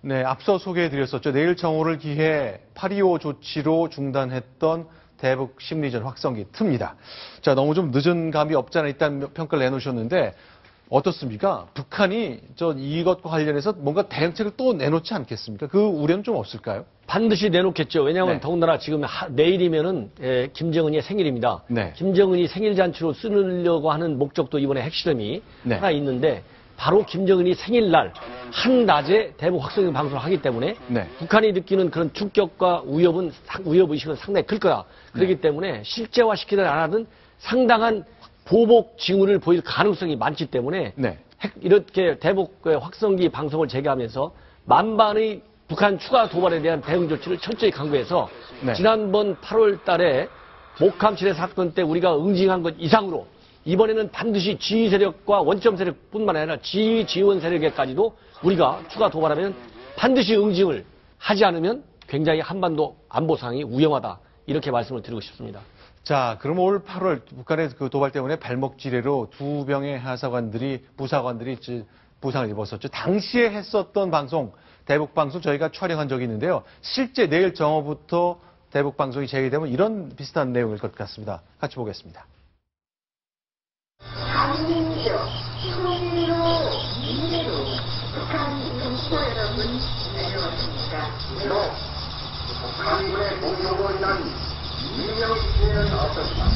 네, 앞서 소개해드렸었죠. 내일 정오를 기해 8.25 조치로 중단했던 대북 심리전 확성기 틉니다. 자, 너무 좀 늦은 감이 없지 않아 있다는 평가를 내놓으셨는데 어떻습니까? 북한이 이것과 관련해서 뭔가 대응책을 또 내놓지 않겠습니까? 그 우려는 좀 없을까요? 반드시 내놓겠죠. 왜냐하면 네. 더군다나 지금 내일이면은 김정은의 생일입니다. 네. 김정은이 생일 잔치로 쓰려고 하는 목적도 이번에 핵실험이 네. 하나 있는데 바로 김정은이 생일날 한낮에 대북 확성기 방송을 하기 때문에 네. 북한이 느끼는 그런 충격과 위협의식은 상당히 클 거다. 그렇기 네. 때문에 실제화시키든 안 하든 상당한 보복 징후를 보일 가능성이 많기 때문에 네. 이렇게 대북 확성기 방송을 재개하면서 만반의 북한 추가 도발에 대한 대응 조치를 철저히 강구해서 네. 지난번 8월 달에 목함 지뢰 사건 때 우리가 응징한 것 이상으로 이번에는 반드시 지휘 세력과 원점 세력뿐만 아니라 지휘 지원 세력에까지도 우리가 추가 도발하면 반드시 응징을 하지 않으면 굉장히 한반도 안보 상황이 위험하다. 이렇게 말씀을 드리고 싶습니다. 자, 그럼 올 8월 북한의 그 도발 때문에 발목 지뢰로 2명의 부사관들이 부상을 입었었죠. 당시에 했었던 방송, 대북 방송 저희가 촬영한 적이 있는데요. 실제 내일 정오부터 대북 방송이 재개되면 이런 비슷한 내용일 것 같습니다. 같이 보겠습니다. 한민족, 통일로, 민주로, 북한 동포 여러분, 안녕하십니까? 북한군의 공격으로 인한 인명피해는 없었지만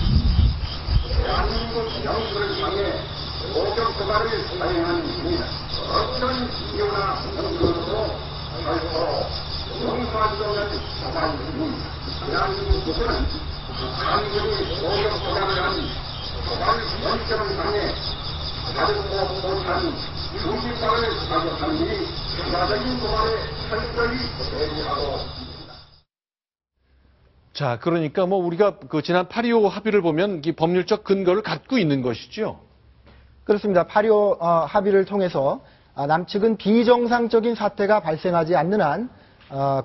대한민국 영토를 향해 공격 도발을 자행한 이유는 어떤 이유나 근거로 결코 용서할 수 없는 도발입니다. 대한민국 국군은 북한군이 공격 도발을 한 도발 원점을 향해 다르고 못한 중립방을 가격하니 추가적인 도발에 철저히 대비하고 자, 그러니까 우리가 지난 8.25 합의를 보면 이 법률적 근거를 갖고 있는 것이죠. 그렇습니다. 8.25 합의를 통해서 남측은 비정상적인 사태가 발생하지 않는 한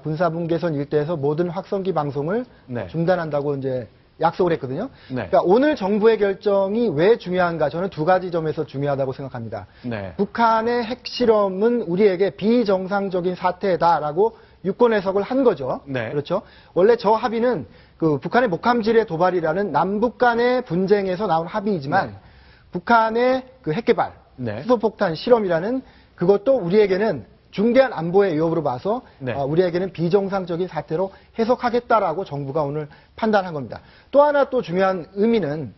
군사분계선 일대에서 모든 확성기 방송을 네. 중단한다고 이제 약속을 했거든요. 네. 그러니까 오늘 정부의 결정이 왜 중요한가? 저는 두 가지 점에서 중요하다고 생각합니다. 네. 북한의 핵실험은 우리에게 비정상적인 사태다라고 유권 해석을 한 거죠. 네. 그렇죠. 원래 저 합의는 그 북한의 목함지뢰 도발이라는 남북 간의 분쟁에서 나온 합의이지만 네. 북한의 그 핵개발, 네. 수소폭탄 실험이라는 그것도 우리에게는 중대한 안보의 위협으로 봐서 네. 우리에게는 비정상적인 사태로 해석하겠다라고 정부가 오늘 판단한 겁니다. 또 하나 또 중요한 의미는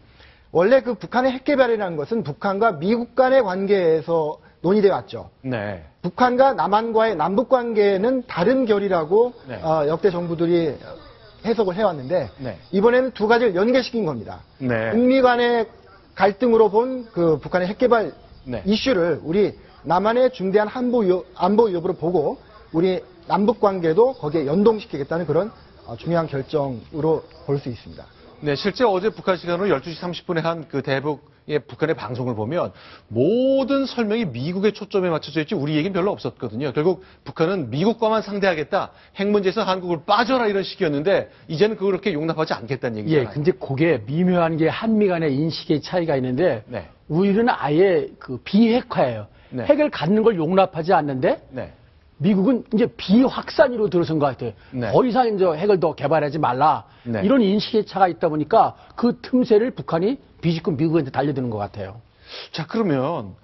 원래 그 북한의 핵개발이라는 것은 북한과 미국 간의 관계에서 논의되어 왔죠. 네. 북한과 남한과의 남북 관계는 다른 결이라고 네. 역대 정부들이 해석을 해왔는데 네. 이번에는 두 가지를 연계시킨 겁니다. 네. 북미 간의 갈등으로 본 그 북한의 핵개발 네. 이슈를 우리 남한의 중대한 안보 위협으로 보고 우리 남북 관계도 거기에 연동시키겠다는 그런 중요한 결정으로 볼 수 있습니다. 네, 실제 어제 북한 시간으로 12시 30분에 한 그 대북의 북한의 방송을 보면 모든 설명이 미국에 초점에 맞춰져 있지 우리 얘기는 별로 없었거든요. 결국 북한은 미국과만 상대하겠다. 핵 문제에서 한국을 빠져라 이런 식이었는데 이제는 그렇게 용납하지 않겠다는 얘기잖아요. 예, 근데 그게 미묘한 게 한미 간의 인식의 차이가 있는데 네. 우리는 아예 그 비핵화예요. 네. 핵을 갖는 걸 용납하지 않는데 네. 미국은 이제 비확산으로 들어선 것 같아요. 네. 더 이상 이제 핵을 더 개발하지 말라. 네. 이런 인식의 차가 있다 보니까 그 틈새를 북한이 비집고 미국한테 달려드는 것 같아요. 자, 그러면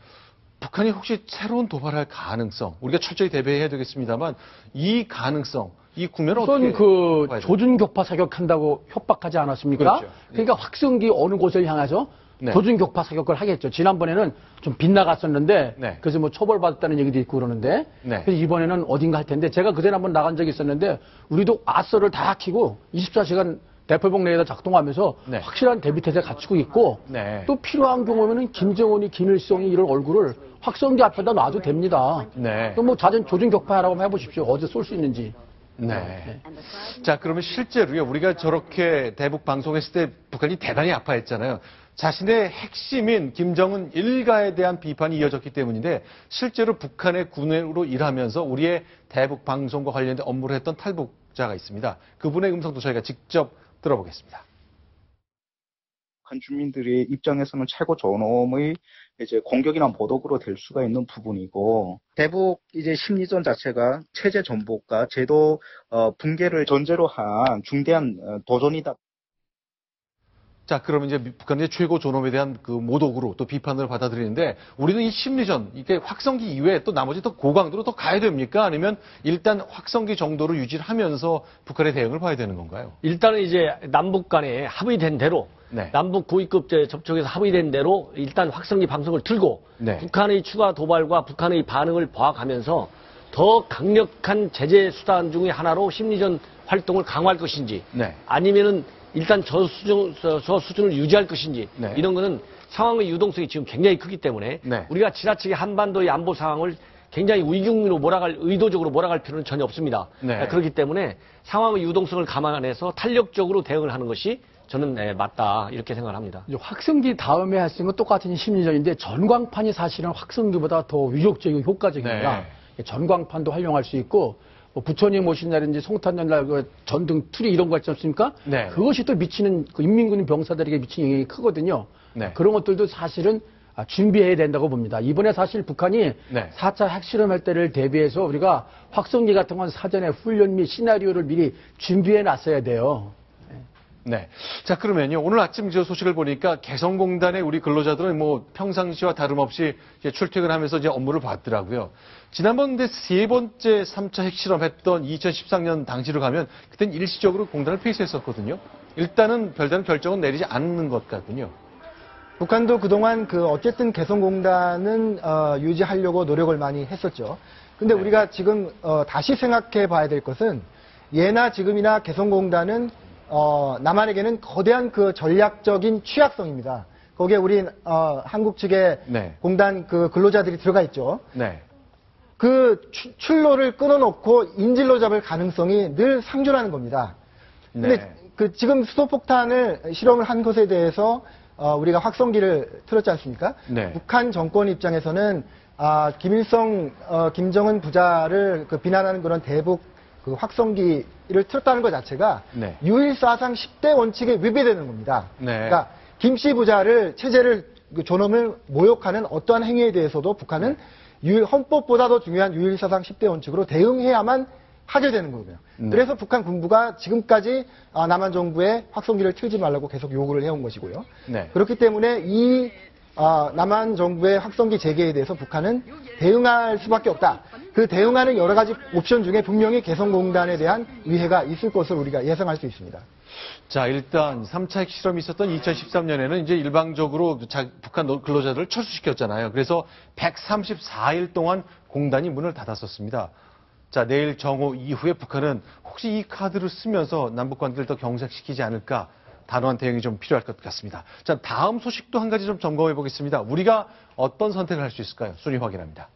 북한이 혹시 새로운 도발할 가능성, 우리가 철저히 대비해야 되겠습니다만 이 가능성, 이 국면은 어떻게 우선 그 봐야 돼요? 조준격파 사격한다고 협박하지 않았습니까? 그렇죠. 그러니까 확성기 어느 곳을 향해서 네. 조준격파 사격을 하겠죠. 지난번에는 좀 빗나갔었는데 네. 그래서 뭐 처벌받았다는 얘기도 있고 그러는데 네. 그래서 이번에는 어딘가 할 텐데 제가 그전에 한번 나간 적이 있었는데 우리도 아서를 다 켜고 24시간 대포봉 레이더 작동하면서 네. 확실한 대비태세 갖추고 있고 네. 또 필요한 경우에는 김정은이 김일성이 이런 얼굴을 확성기 앞에다 놔도 됩니다. 네. 또 뭐 자전 조준격파라고 한번 해보십시오. 어디 쏠 수 있는지. 네. 자, 그러면 실제로요, 우리가 저렇게 대북 방송했을 때 북한이 대단히 아파했잖아요. 자신의 핵심인 김정은 일가에 대한 비판이 이어졌기 때문인데 실제로 북한의 군으로 일하면서 우리의 대북 방송과 관련된 업무를 했던 탈북자가 있습니다. 그분의 음성도 저희가 직접 들어보겠습니다. 북한 주민들의 입장에서는 최고 존엄의 이제 공격이나 모독으로 될 수가 있는 부분이고, 대북 이제 심리전 자체가 체제 전복과 제도 붕괴를 전제로 한 중대한 도전이다. 자, 그러면 이제 북한의 최고 존엄에 대한 그 모독으로 또 비판을 받아들이는데, 우리는 이 심리전, 이게 확성기 이외에 또 나머지 더 고강도로 더 가야 됩니까? 아니면 일단 확성기 정도로 유지를 하면서 북한의 대응을 봐야 되는 건가요? 일단은 이제 남북 간에 합의된 대로 네. 남북 고위급 접촉에서 합의된 대로 일단 확성기 방송을 틀고 네. 북한의 추가 도발과 북한의 반응을 봐가면서 더 강력한 제재 수단 중의 하나로 심리전 활동을 강화할 것인지 네. 아니면은 일단 저 수준을 유지할 것인지 네. 이런 거는 상황의 유동성이 지금 굉장히 크기 때문에 네. 우리가 지나치게 한반도의 안보 상황을 굉장히 위기국민으로 의도적으로 몰아갈 필요는 전혀 없습니다. 네. 그렇기 때문에 상황의 유동성을 감안해서 탄력적으로 대응을 하는 것이 저는 맞다 이렇게 생각을 합니다. 이제 확성기 다음에 할 수 있는 건 똑같은 심리전인데 전광판이 사실은 확성기보다 더 위력적이고 효과적입니다. 네. 전광판도 활용할 수 있고 뭐 부처님 오신 날인지 송탄년 날 그 전등 투리 이런 거 있지 않습니까? 네. 그것이 또 미치는 그 인민군 병사들에게 미치는 영향이 크거든요. 네. 그런 것들도 사실은 준비해야 된다고 봅니다. 이번에 사실 북한이 네. 4차 핵실험할 때를 대비해서 우리가 확성기 같은 건 사전에 훈련 및 시나리오를 미리 준비해 놨어야 돼요. 네. 자, 그러면요. 오늘 아침 저 소식을 보니까 개성공단의 우리 근로자들은 뭐 평상시와 다름없이 이제 출퇴근하면서 이제 업무를 받더라고요. 지난번 세 번째 3차 핵실험했던 2013년 당시로 가면 그땐 일시적으로 공단을 폐쇄했었거든요. 일단은 별다른 결정은 내리지 않는 것 같군요. 북한도 그동안 어쨌든 개성공단은 유지하려고 노력을 많이 했었죠. 근데 우리가 지금 다시 생각해 봐야 될 것은 예나 지금이나 개성공단은 남한에게는 거대한 그 전략적인 취약성입니다. 거기에 우리 한국 측의 네. 공단 그 근로자들이 들어가 있죠. 네. 그 출로를 끊어놓고 인질로 잡을 가능성이 늘 상존하는 겁니다. 근데 네. 그 지금 수소폭탄을 실험을 한 것에 대해서 우리가 확성기를 틀었지 않습니까? 네. 북한 정권 입장에서는 김일성, 김정은 부자를 비난하는 그런 대북 그 확성기를 틀었다는 것 자체가 네. 유일사상 10대 원칙에 위배되는 겁니다. 네. 그러니까 김씨 부자를 체제를 존엄을 모욕하는 어떠한 행위에 대해서도 북한은 헌법보다 더 중요한 유일사상 10대 원칙으로 대응해야만 하게 되는 거고요. 네. 그래서 북한 군부가 지금까지 남한 정부에 확성기를 틀지 말라고 계속 요구를 해온 것이고요. 네. 그렇기 때문에 이 남한 정부의 확성기 재개에 대해서 북한은 대응할 수밖에 없다. 그 대응하는 여러 가지 옵션 중에 분명히 개성공단에 대한 위해가 있을 것을 우리가 예상할 수 있습니다. 자, 일단 3차 핵실험이 있었던 2013년에는 이제 일방적으로 북한 근로자들을 철수시켰잖아요. 그래서 134일 동안 공단이 문을 닫았었습니다. 자, 내일 정오 이후에 북한은 혹시 이 카드를 쓰면서 남북 관계를 더 경색시키지 않을까? 단호한 대응이 좀 필요할 것 같습니다. 자, 다음 소식도 한 가지 좀 점검해 보겠습니다. 우리가 어떤 선택을 할 수 있을까요? 순위 확인합니다.